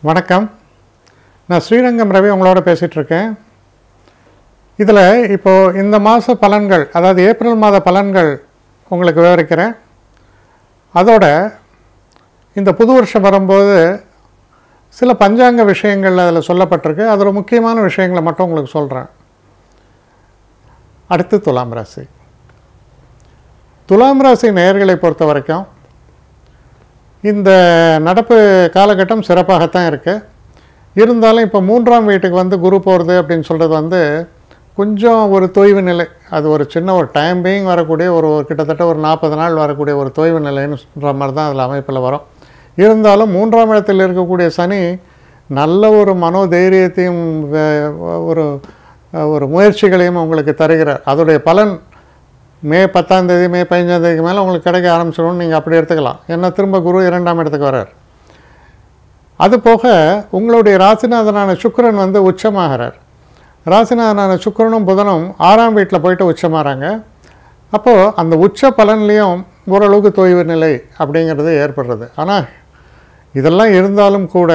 வணக்கம். நான் ஸ்ரீரங்கம் ரவி உங்களோட பேசிகிட்ருக்கேன். இதில் இப்போது இந்த மாத பலன்கள், அதாவது ஏப்ரல் மாத பலன்கள் உங்களுக்கு விவரிக்கிறேன். அதோட இந்த புது வருஷம் வரும்போது சில பஞ்சாங்க விஷயங்கள் அதில் சொல்லப்பட்டிருக்கு. அதோட முக்கியமான விஷயங்களை மட்டும் உங்களுக்கு சொல்கிறேன். அடுத்து துலாம் ராசி. துலாம் ராசி நேயர்களை பொறுத்த வரைக்கும் இந்த நடப்பு காலகட்டம் சிறப்பாகத்தான் இருக்குது. இருந்தாலும் இப்போ 3ஆம் வீட்டுக்கு வந்து குரு போகிறது அப்படின்னு சொல்கிறது கொஞ்சம் ஒரு தொய்வு நிலை. அது ஒரு சின்ன ஒரு டைம் பீயிங் வரக்கூடிய ஒரு கிட்டத்தட்ட ஒரு 40 நாள் வரக்கூடிய ஒரு தொய்வு நிலைன்னு சொல்கிற மாதிரி தான் அதில் அமைப்பில் வரும். இருந்தாலும் 3ஆம் இடத்தில் இருக்கக்கூடிய சனி நல்ல ஒரு மனோதைரியத்தையும் ஒரு ஒரு முயற்சிகளையும் உங்களுக்கு தருகிறார். அதோடைய பலன் மே 10ஆம் தேதி மே 15ஆம் தேதிக்கு மேலே உங்களுக்கு கிடைக்க ஆரம்பிச்சிடும்னு நீங்கள் அப்படி எடுத்துக்கலாம். ஏன்னா திரும்ப குரு 2ஆம் இடத்துக்கு வர்றார். அது போக உங்களுடைய ராசிநாதனான சுக்கிரன் உச்சமாகிறார். ராசிநாதனான சுக்கிரனும் புதனும் 6ஆம் வீட்டில் போயிட்டு உச்சமாகறாங்க. அப்போது அந்த உச்ச பலன்லேயும் ஓரளவுக்கு தொய்வு நிலை அப்படிங்கிறது ஏற்படுறது. ஆனால் இதெல்லாம் இருந்தாலும் கூட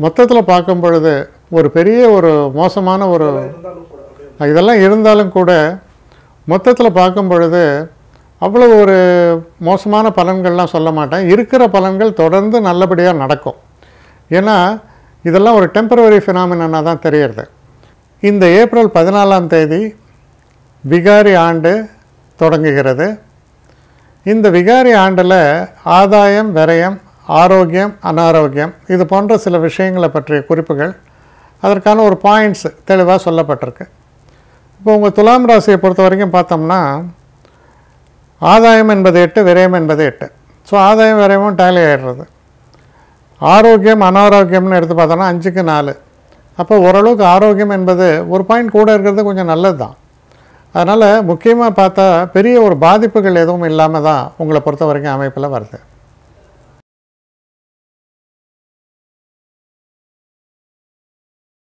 மொத்தத்தில் பார்க்கும் பொழுது ஒரு பெரிய ஒரு மோசமான ஒரு இதெல்லாம் இருந்தாலும் கூட மொத்தத்தில் பார்க்கும் பொழுது அவ்வளோ ஒரு மோசமான பலன்கள்லாம் சொல்ல மாட்டேன். இருக்கிற பலன்கள் தொடர்ந்து நல்லபடியாக நடக்கும். ஏன்னா இதெல்லாம் ஒரு டெம்பரவரி ஃபினாமினாக தான் தெரிகிறது. இந்த ஏப்ரல் 14ஆம் தேதி விகாரி ஆண்டு தொடங்குகிறது. இந்த விகாரி ஆண்டில் ஆதாயம், விரயம், ஆரோக்கியம், அனாரோக்கியம் இது போன்ற சில விஷயங்களை பற்றிய குறிப்புகள், அதற்கான ஒரு பாயிண்ட்ஸ் தெளிவாக சொல்லப்பட்டிருக்கு. இப்போ உங்கள் துலாம் ராசியை பொறுத்த வரைக்கும் பார்த்தோம்னா ஆதாயம் என்பது 8, விரயம் என்பது 8. ஸோ ஆதாயம் விரயமும் டேலி ஆகிடுறது. ஆரோக்கியம் அனாரோக்கியம்னு எடுத்து பார்த்தோம்னா 5க்கு 4. அப்போ ஓரளவுக்கு ஆரோக்கியம் என்பது ஒரு பாயிண்ட் கூட இருக்கிறது கொஞ்சம் நல்லது தான். அதனால் முக்கியமாக பார்த்தா பெரிய ஒரு பாதிப்புகள் எதுவும் இல்லாமல் தான் உங்களை பொறுத்த வரைக்கும் அமைப்பில் வருது.